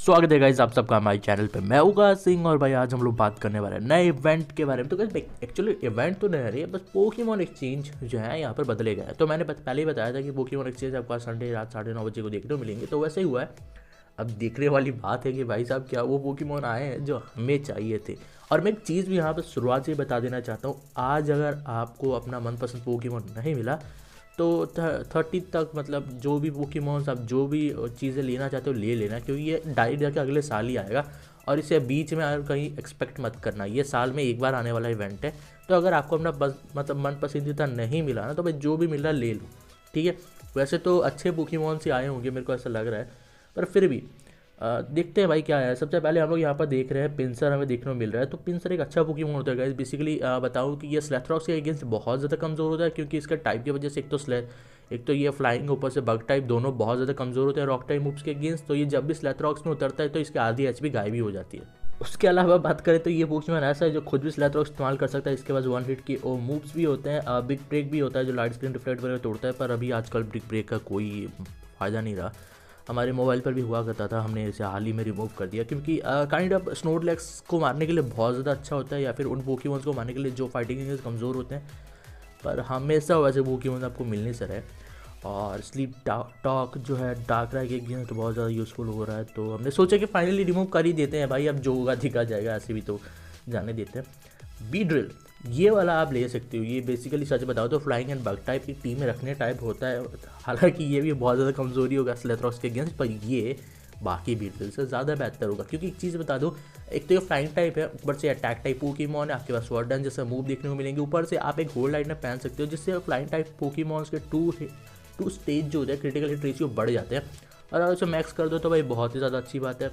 स्वागत है गाइस आप सबका हमारे चैनल पे। मैं उगा सिंह और भाई आज हम लोग बात करने वाले हैं नए इवेंट के बारे में। तो गाइस एक्चुअली इवेंट तो नहीं रही है, बस पोकेमॉन एक्सचेंज जो है यहाँ पर बदले गए हैं। तो मैंने पहले ही बताया था कि पोकेमॉन एक्सचेंज आपको संडे रात 9:30 बजे को देखने को मिलेंगे, तो वैसे ही हुआ है। अब देखने वाली बात है कि भाई साहब क्या वो पोकेमॉन आए हैं जो हमें चाहिए थे। और मैं एक चीज़ भी यहाँ पर शुरुआत से ही बता देना चाहता हूँ, आज अगर आपको अपना मनपसंद पोकेमॉन नहीं मिला तो 30 तक मतलब जो भी पोकेमॉन्स आप जो भी चीज़ें लेना चाहते हो ले लेना, क्योंकि ये डायरेक्ट जाके अगले साल ही आएगा और इसे बीच में अगर कहीं एक्सपेक्ट मत करना। ये साल में एक बार आने वाला इवेंट है। तो अगर आपको अपना मतलब मन पसंदीदा नहीं मिला ना, तो भाई जो भी मिल रहा ले लो, ठीक है। वैसे तो अच्छे पोकेमॉन्स ही आए होंगे, मेरे को ऐसा लग रहा है, पर फिर भी देखते हैं भाई क्या है। सबसे पहले हम लोग यहाँ पर देख रहे हैं पिंसर हमें देखने को मिल रहा है। तो पिंसर एक अच्छा पोकेमॉन होता है गाइस। बेसिकली बताऊँ कि ये स्लेथरॉक्स के अगेंस्ट बहुत ज़्यादा कमज़ोर होता है, क्योंकि इसका टाइप की वजह से एक तो ये फ्लाइंग ऊपर से बग टाइप दोनों बहुत ज़्यादा कमज़ोर होते हैं रॉक टाइप मूव्स के अगेंस्ट। तो ये जब भी स्लेथरॉक्स में उतरता है तो इसकी आधी एचपी गायब भी हो जाती है। उसके अलावा बात करें तो ये पोकेमॉन ऐसा है जो खुद भी स्लेथरॉक्स इस्तेमाल कर सकता है। इसके पास 1 हिट की ओ मूव्स भी होते हैं, बिग ब्रेक भी होता है जो लाइट स्क्रीन रिफ्लेक्ट वगैरह तोड़ता है। पर अभी आजकल बिग ब्रेक का कोई फ़ायदा नहीं रहा। हमारे मोबाइल पर भी हुआ करता था, हमने इसे हाल ही में रिमूव कर दिया, क्योंकि काइंड ऑफ स्नोडलैक्स को मारने के लिए बहुत ज़्यादा अच्छा होता है, या फिर उन पोकेमॉन्स को मारने के लिए जो फाइटिंग के कमज़ोर होते हैं। पर हमेशा वैसे पोकेमॉन आपको मिल नहीं सर है। और स्लीप टॉक जो है डार्कराई के अगेंस्ट तो बहुत ज़्यादा यूज़फुल हो रहा है, तो हमने सोचा कि फाइनली रिमूव कर ही देते हैं भाई। अब जो होगा दिखा जाएगा, ऐसे भी तो जाने देते हैं। बी ड्रिल ये वाला आप ले सकते हो। ये बेसिकली सच बताओ तो फ्लाइंग एंड बग टाइप की टीम में रखने टाइप होता है। हालांकि ये भी बहुत ज़्यादा कमज़ोरी होगा स्लेथरॉक्स के अगेंस्ट, पर ये बाकी बी ड्रिल से ज़्यादा बेहतर होगा। क्योंकि एक चीज़ बता दो, एक तो ये फ्लाइंग टाइप है, ऊपर से अटैक टाइप पोकेमॉन है, आपके पास स्वॉर्ड डांस जैसे मूव देखने को मिलेंगे। ऊपर से आप एक होल्ड आइटम पहन सकते हो, जिससे फ्लाइंग टाइप पोकेमॉन्स के टू स्टेज जो होते हैं क्रिटिकल हिट रेशियो बढ़ जाते हैं। और अगर उसे मैक्स कर दो तो भाई बहुत ही ज़्यादा अच्छी बात है।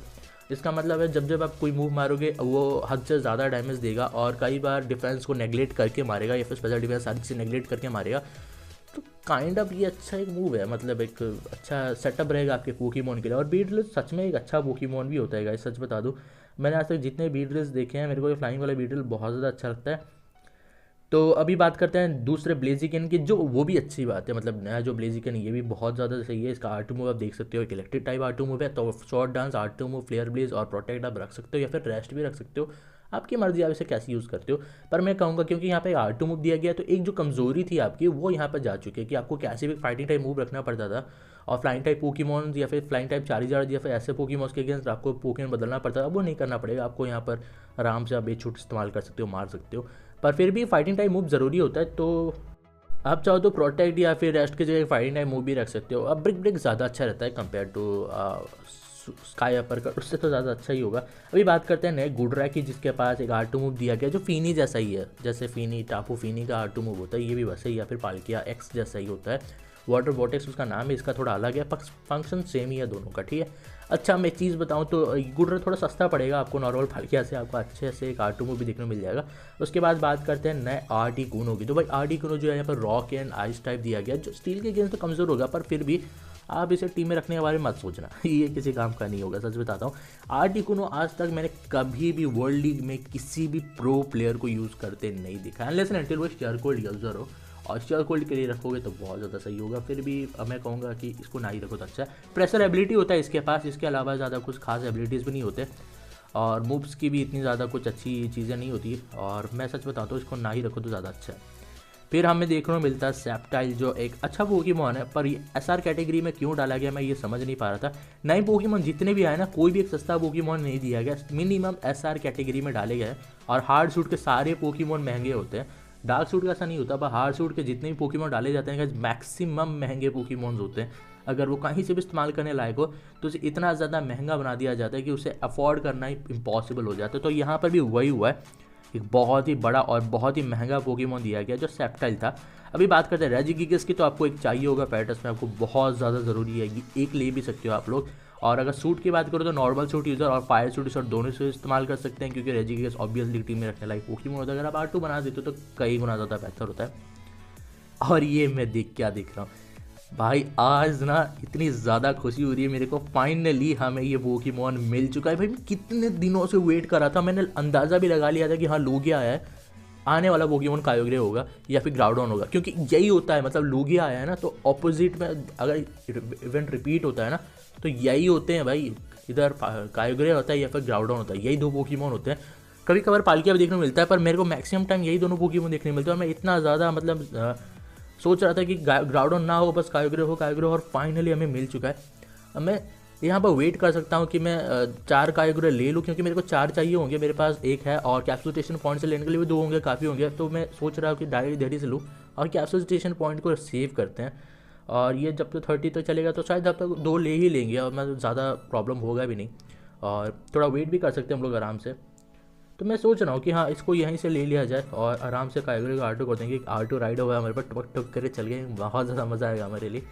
इसका मतलब है जब आप कोई मूव मारोगे वो हद से ज़्यादा डैमेज देगा, और कई बार डिफेंस को नेगलेक्ट करके मारेगा, या फिर स्पेशल डिफेंस सारी चीज़ें नेगलेक्ट करके मारेगा। तो काइंड ऑफ ये अच्छा एक मूव है, मतलब एक अच्छा सेटअप रहेगा आपके पोकेमॉन के लिए। और बीटल सच में एक अच्छा पोकेमॉन भी होता है गाइस, सच बता दूँ। मैंने आज तक जितने बीटल्स देखे हैं, मेरे को ये फ्लाइंग वाला बीटल बहुत ज़्यादा अच्छा लगता है। तो अभी बात करते हैं दूसरे ब्लेजिकन की, जो वो भी अच्छी बात है। मतलब नया जो ब्लेजिकन ये भी बहुत ज़्यादा सही है। इसका आर्ट मूव आप देख सकते हो, एक इलेक्ट्रिक टाइप आर्ट मूव है। तो short dance, art move, flare blaze और प्रोटेक्ट आप रख सकते हो, या फिर रेस्ट भी रख सकते हो, आपकी मर्जी आप इसे कैसे यूज़ करते हो। पर मैं कहूँगा क्योंकि यहाँ पे आर्ट मूव दिया गया, तो एक जो कमज़ोरी थी आपकी वो यहाँ पर जा चुकी है, कि आपको कैसे भी फाइटिंग टाइप मूव रखना पड़ता था, और फ्लाइंग टाइप पोकेमॉन या फिर फ्लाइंग टाइप चार्जर या फिर ऐसे पोकेमॉन्स के अगेंस्ट आपको पोकेमॉन बदलना पड़ता था। वो नहीं करना पड़ेगा आपको। यहाँ पर आराम से आप बेछूट इस्तेमाल कर सकते हो, मार सकते हो। पर फिर भी फाइटिंग टाइप मूव ज़रूरी होता है, तो आप चाहो तो प्रोटेक्ट या फिर रेस्ट की जगह फाइटिंग टाइप मूव भी रख सकते हो। अब ब्रिक ब्रिक ज़्यादा अच्छा रहता है कंपेयर टू स्काई अपर का, उससे तो ज़्यादा अच्छा ही होगा। अभी बात करते हैं नए गुडरा की, जिसके पास एक आर्टू मूव दिया गया जो फीनी जैसा ही है। जैसे फीनी टापू फीनी का आर्टू मूव होता है, ये भी वैसे ही, या फिर पाल्किया एक्स जैसा ही होता है। वाटर वॉटेक्स उसका नाम है, इसका थोड़ा अलग है, फंक्शन सेम ही है दोनों का, ठीक है। अच्छा मैं चीज़ बताऊं तो गुडरा थोड़ा सस्ता पड़ेगा आपको नॉर्मल फाल्किया से, आपको अच्छे से एक आर्टू मूव भी देखने को मिल जाएगा। उसके बाद बात करते हैं नए आर्टिकुनो की। तो भाई आर्टिकुनो जो है यहाँ पर रॉक एंड आइस टाइप दिया गया, जो स्टील के अगेंस्ट तो कमज़ोर होगा, पर फिर भी आप इसे टीम में रखने के बारे में मत सोचना, ये किसी काम का नहीं होगा, सच बताता हूँ। आर्टिकुनो आज तक मैंने कभी भी वर्ल्ड लीग में किसी भी प्रो प्लेयर को यूज़ करते नहीं देखा, अनलेस एंड अनटिल वो चारकोल यूज़र हो। और चारकोल के लिए रखोगे तो बहुत ज़्यादा सही होगा। फिर भी मैं कहूँगा कि इसको ना ही रखो तो अच्छा है। प्रेशर एबिलिटी होता है इसके पास, इसके अलावा ज़्यादा कुछ खास एबिलिटीज़ भी नहीं होते, और मूव्स की भी इतनी ज़्यादा कुछ अच्छी चीज़ें नहीं होती। और मैं सच बताता हूँ, इसको ना ही रखो तो ज़्यादा अच्छा है। फिर हमें देखने को मिलता है सेप्टाइल, जो एक अच्छा पोकेमॉन है, पर ये एसआर कैटेगरी में क्यों डाला गया मैं ये समझ नहीं पा रहा था। नए पोकेमॉन जितने भी आए ना, कोई भी एक सस्ता पोकेमॉन नहीं दिया गया, मिनिमम एसआर कैटेगरी में डाले गए। और हार्ड सूट के सारे पोकेमॉन महंगे होते हैं, डार्क सूट का ऐसा नहीं होता, पर हार्ड सूट के जितने भी पोकेमॉन डाले जाते हैं मैक्सिमम महंगे पोकेमॉन्स होते हैं। अगर वो कहीं से भी इस्तेमाल करने लायक हो तो उसे इतना ज़्यादा महंगा बना दिया जाता है कि उसे अफोर्ड करना ही इम्पॉसिबल हो जाता है। तो यहाँ पर भी वही हुआ है, एक बहुत ही बड़ा और बहुत ही महंगा पोकेमॉन दिया गया जो सेप्टाइल था। अभी बात करते हैं रेजिगिगस की, तो आपको एक चाहिए होगा पैटर्स में, आपको बहुत ज़्यादा ज़रूरी है, एक ले भी सकते हो आप लोग। और अगर सूट की बात करो तो नॉर्मल सूट यूज़र और फायर सूट यूज़र दोनों से इस्तेमाल कर सकते हैं, क्योंकि रेजिगिगस ऑब्वियसली टीम में रखने लायक पोकेमॉन होता है। अगर आप R2 बना देते हो तो कई गुना ज़्यादा बेहतर होता है। और ये मैं देख रहा हूँ भाई, आज ना इतनी ज़्यादा खुशी हो रही है मेरे को, फाइनली हमें ये पोकेमॉन मिल चुका है। भाई मैं कितने दिनों से वेट कर रहा था, मैंने अंदाज़ा भी लगा लिया था कि हाँ लूगिया आया है, आने वाला पोकेमॉन कायोग्रे होगा या फिर ग्राउडॉन होगा, क्योंकि यही होता है। मतलब लूगिया आया है ना, तो ऑपोजिट में अगर इवेंट रिपीट होता है ना, तो यही होते हैं भाई। इधर कायोग्रे होता है या फिर ग्राउडन होता है, यही दो पोकेमॉन होते हैं। कभी कभार पालकिया भी देखने को मिलता है, पर मेरे को मैक्सिमम टाइम यही दोनों पोकेमॉन देखने को मिलते हैं। और मैं इतना ज़्यादा मतलब सोच रहा था कि ग्राउडन ना हो, बस कायोग्रे हो, और फाइनली हमें मिल चुका है। अब मैं यहाँ पर वेट कर सकता हूँ कि मैं 4 कायोग्रे ले लूँ, क्योंकि मेरे को 4 चाहिए होंगे, मेरे पास 1 है और कैप्सूल स्टेशन पॉइंट से लेने के लिए भी 2 होंगे, काफ़ी होंगे। तो मैं सोच रहा हूँ कि डायरेक्ट देरी से लूँ और कैप्सूल स्टेशन पॉइंट को सेव करते हैं। और ये जब तो 30 तक चलेगा तो शायद अब तक 2 ले ही लेंगे और मैं ज़्यादा प्रॉब्लम होगा भी नहीं, और थोड़ा वेट भी कर सकते हैं हम लोग आराम से। तो मैं सोच रहा हूँ कि हाँ, इसको यहीं से ले लिया जाए और आराम से कायोग्रे को R2 कर देंगे। R2 राइड होगा हमारे पास, टपक टपक करके चल गए, बहुत ज़्यादा मज़ा आएगा हमारे लिए।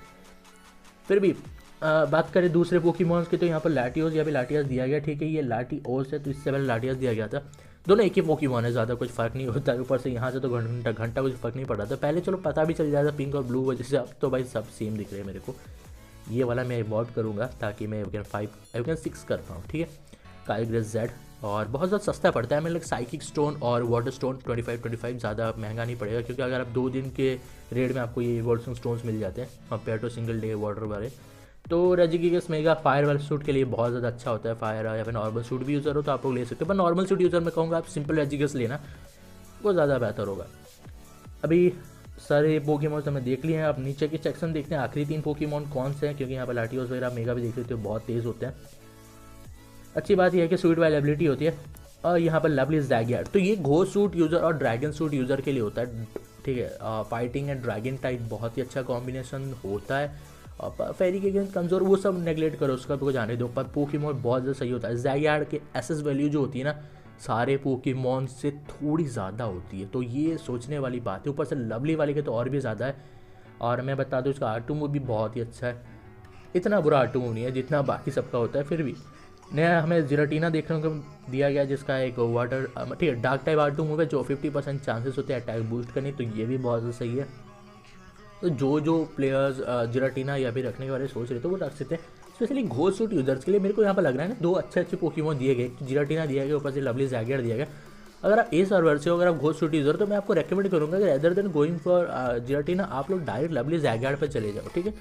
फिर भी बात करें दूसरे पोकेमॉन्स की, तो यहाँ पर लाटियोस या भी लाटियास दिया गया। ठीक है, ये लाटिओस है, तो इससे पहले लाटियास दिया गया था। दोनों एक ही पोकेमॉन है, ज़्यादा कुछ फ़र्क नहीं होता है। ऊपर से यहाँ से तो घंटा कुछ फ़र्क नहीं पड़ रहा था पहले, चलो पता भी चल जाता पिंक और ब्लू वजह से। अब तो भाई सब सेम दिख रहे हैं मेरे को। ये वाला मैं इवॉल्व करूँगा ताकि मैं एवोकेन 6 कर पाऊँ। ठीक है, कायोग्रे Z, और बहुत ज़्यादा सस्ता पड़ता है। मैं साइकिक स्टोन और वाटर स्टोन 25 ज़्यादा महंगा नहीं पड़ेगा, क्योंकि अगर आप 2 दिन के रेट में आपको ये इवोल्यूशन स्टोन्स मिल जाते हैं compare to single day water वाले। तो रेजिगिगस मेगा फायर वाले सूट के लिए बहुत ज़्यादा अच्छा होता है। फायर या फिर नॉर्मल सूट भी यूज़र हो तो आप लोग ले सकते हो, पर नॉर्मल सूट यूज़र मैं कहूँगा आप सिंपल रेजिगिगस लेना, वो ज़्यादा बेहतर होगा। अभी सारे पोकेमॉन्स हमने देख लिए हैं। अब नीचे के सेक्शन देखते हैं आखिरी 3 पोकेमॉन कौन से हैं, क्योंकि यहाँ पर लाटियोस वगैरह मेगा भी देख सकते हो, बहुत तेज़ होते हैं। अच्छी बात यह है कि सूट अवेलेबिलिटी होती है। और यहाँ पर लवली ज़ैगियार्ड, तो ये घोस्ट सूट यूज़र और ड्रैगन सूट यूज़र के लिए होता है। ठीक है, फाइटिंग एंड ड्रैगन टाइप बहुत ही अच्छा कॉम्बिनेशन होता है। और फेरी के अगेंस्ट कमज़ोर, वो सब नेगलेक्ट करो, उसका को जाने दो, पर पोकेमॉन बहुत ज़्यादा सही होता है। ज़ैगियार्ड के एसएस वैल्यू जो होती है ना, सारे पोकेमॉन से थोड़ी ज़्यादा होती है, तो ये सोचने वाली बात है। ऊपर से लवली वाले के तो और भी ज़्यादा है। और मैं बता दूँ इसका R2 मूव भी बहुत ही अच्छा है, इतना बुरा R2 मूव नहीं है जितना बाकी सबका होता है। फिर भी नया हमें जिराटीना देखने को दिया गया, जिसका एक वाटर ठीक है डार्क टाइप R2 मूव है, जो 50% चांसेस होते हैं अटैक बूस्ट करने, तो ये भी बहुत सही है। तो जो प्लेयर्स जिराटीना या भी रखने के बारे में सोच रहे थे वो रख सकते हैं, स्पेशली घोस्ट सूट यूजर्स के लिए। मेरे को यहाँ पर लग रहा है ना 2 अच्छे पोकेमॉन दिए गए, जिराटीना दिया गया, ऊपर से लवली ज़ैगियार्ड दिया गया। अगर आप सर्वर से हो, अगर आप घोस्ट सूट यूजर, तो मैं आपको रेकमेंड करूँगा कि रेदर देन गोइंग फॉर जिराटीना आप लोग डायरेक्ट लवली ज़ैगियार्ड पर चले जाओ। ठीक है,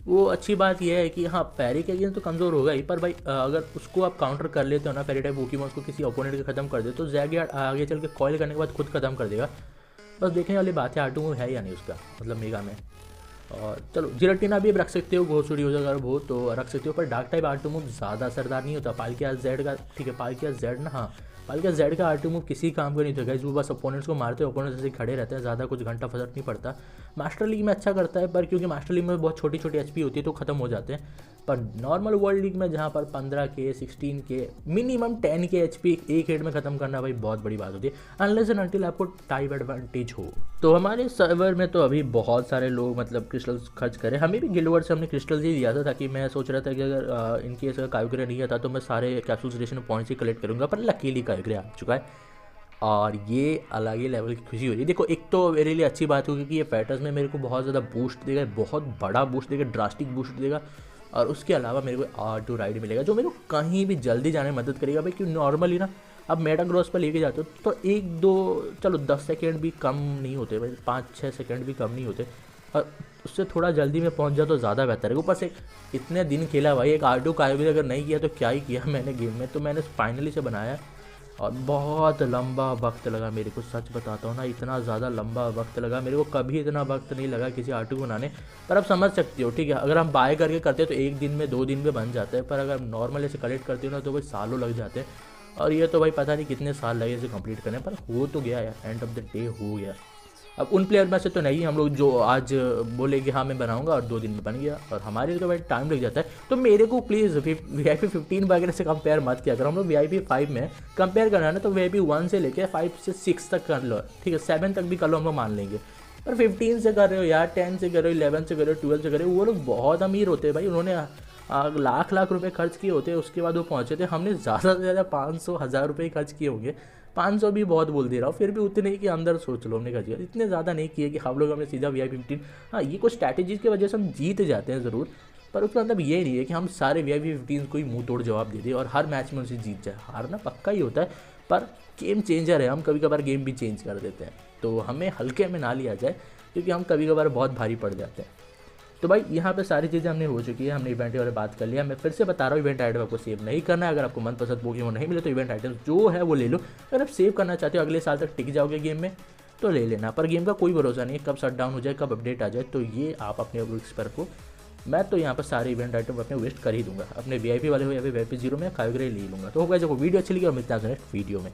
वो अच्छी बात यह है कि हाँ, पैरी के अगेंस्ट तो कमज़ोर होगा ही, पर भाई अगर उसको आप काउंटर कर लेते हो ना, पैरी टाइप पोकेमॉन्स को किसी ओपोनेंट के खत्म कर दे, तो ज़ैगियार्ड आगे चल के कॉइल करने के बाद खुद खत्म कर देगा। बस देखने वाली बात है R2 है या नहीं उसका, मतलब मेगा में। और चलो जिराटीना भी रख सकते हो, घोस्ट सूट यूजर अगर हो तो रख सकते हो, पर डार्क टाइप R2 मूव ज़्यादा असरदार नहीं होता। पालकिया Z का, ठीक है, पालकिया Z ना, हाँ पालकिया Z का R2 मूव किसी काम का नहीं होता गाइस, वो बस ओपोनेंट्स को मारते हैं, ओपोनेंट्स ऐसे खड़े रहते हैं, ज़्यादा कुछ घंटा फर्क नहीं पड़ता। मास्टर लीग में अच्छा करता है, पर क्योंकि मास्टर लीग में बहुत छोटी छोटी HP होती है तो ख़त्म हो जाते हैं। पर नॉर्मल वर्ल्ड लीग में जहाँ पर 15K 16K minimum 10K HP एक हेड में ख़त्म करना भाई बहुत बड़ी बात होती है, अनलेस एंड अनटिल आपको टाइम एडवांटेज हो। तो हमारे सर्वर में तो अभी बहुत सारे लोग मतलब क्रिस्टल्स खर्च करें, हमें भी गिल्ड वर्ड से हमने क्रिस्टल्स ही दिया था, ताकि मैं सोच रहा था कि अगर इनकेस कायोग्रे नहीं आता तो मैं सारे कैप्सूल स्टेशन पॉइंट्स ही कलेक्ट करूँगा, पर लकीली कायोग्रे आ चुका है और ये अलग ही लेवल की खुशी हो रही है। देखो, एक तो मेरे लिए अच्छी बात होगी कि ये फैटर्स में मेरे को बहुत ज़्यादा बूस्ट देगा, बहुत बड़ा बूस्ट देगा, ड्रास्टिक बूस्ट देगा। और उसके अलावा मेरे को R2 राइड मिलेगा, जो मेरे को कहीं भी जल्दी जाने में मदद करेगा भाई। क्योंकि नॉर्मली ना अब मेटाग्रॉस पर लेके जाते हो तो 1-2 चलो 10 सेकेंड भी कम नहीं होते भाई, 5-6 सेकेंड भी कम नहीं होते, और उससे थोड़ा जल्दी में पहुंच जाओ तो ज़्यादा बेहतर है। ऊपर से इतने दिन खेला भाई, एक R2 कायोग्रे अगर नहीं किया तो क्या ही किया मैंने गेम में, तो मैंने फाइनली से बनाया और बहुत लंबा वक्त लगा मेरे को, सच बताता हूँ ना, इतना ज़्यादा लंबा वक्त लगा मेरे को, कभी इतना वक्त नहीं लगा किसी R2 बनाने। पर आप समझ सकते हो, ठीक है, अगर हम बाय करके करते तो 1 दिन में 2 दिन में बन जाता है, पर अगर नॉर्मल ऐसे कलेक्ट करते हो ना तो भाई सालों लग जाते हैं। और ये तो भाई पता नहीं कितने साल लगे इसे कंप्लीट करने, पर हो तो गया यार, एंड ऑफ द डे हो गया। अब उन प्लेयर में से तो नहीं हम लोग जो आज बोले कि हाँ मैं बनाऊंगा और 2 दिन में बन गया, और हमारे लिए तो भाई टाइम लग जाता है। तो मेरे को प्लीज़ VIP 15 वगैरह से कंपेयर मत किया करो, हम लोग VIP 5 में कंपेयर करना है ना तो VIP 1 से लेकर 5 से 6 तक कर लो, ठीक है, 7 तक भी कर लो, हम लोग मान लेंगे। पर 15 से कर रहे हो यार, 10 से कर रहे हो, 11 से कर रहे हो, 12 से कर रहे हो, वो लोग बहुत अमीर होते हैं भाई, उन्होंने लाख रुपए खर्च किए होते हैं, उसके बाद वो पहुंचे थे। हमने ज़्यादा से ज़्यादा 500-1000 रुपये खर्च किए होंगे, 500 भी बहुत बोल दे रहा हूँ, फिर भी उतने ही कि अंदर सोच लो हमने खर्च किया, इतने ज़्यादा नहीं किए कि हम लोग हमने सीधा VIP 15। हाँ, ये कुछ स्ट्रैटेजीज़ की वजह से हम जीत जाते हैं ज़रूर, पर उसका मतलब ये नहीं है कि हम सारे VIP 15 को ही मुँह तोड़ जवाब दे दें और हर मैच में उनसे जीत जाए। हारना पक्का ही होता है, पर गेम चेंजर है, हम कभी कभार गेम भी चेंज कर देते हैं, तो हमें हल्के में ना लिया जाए, क्योंकि हम कभी कभार बहुत भारी पड़ जाते हैं। तो भाई यहाँ पे सारी चीज़ें हमने हो चुकी है, हमने इवेंट के बारे में बात कर लिया। मैं फिर से बता रहा हूँ, इवेंट आइटम आपको सेव नहीं करना है। अगर आपको मनपसंद पोकेमॉन नहीं मिले तो इवेंट आइटम जो है वो ले लो। अगर आप सेव करना चाहते हो, अगले साल तक टिक जाओगे गेम में, तो ले लेना। पर गेम का कोई भरोसा नहीं है, कब शट डाउन हो जाए, कब अपडेट आ जाए, तो ये आप अपने रिस्क पर को। मैं तो यहाँ पर सारे इवेंट आइटम अपने वेस्ट कर ही दूंगा, अपने VIP वाले हो या फिर VIP 0 में खाए ले लूँगा। तो होगा, जब वीडियो अच्छी लगी और मिलता है नेक्स्ट वीडियो में।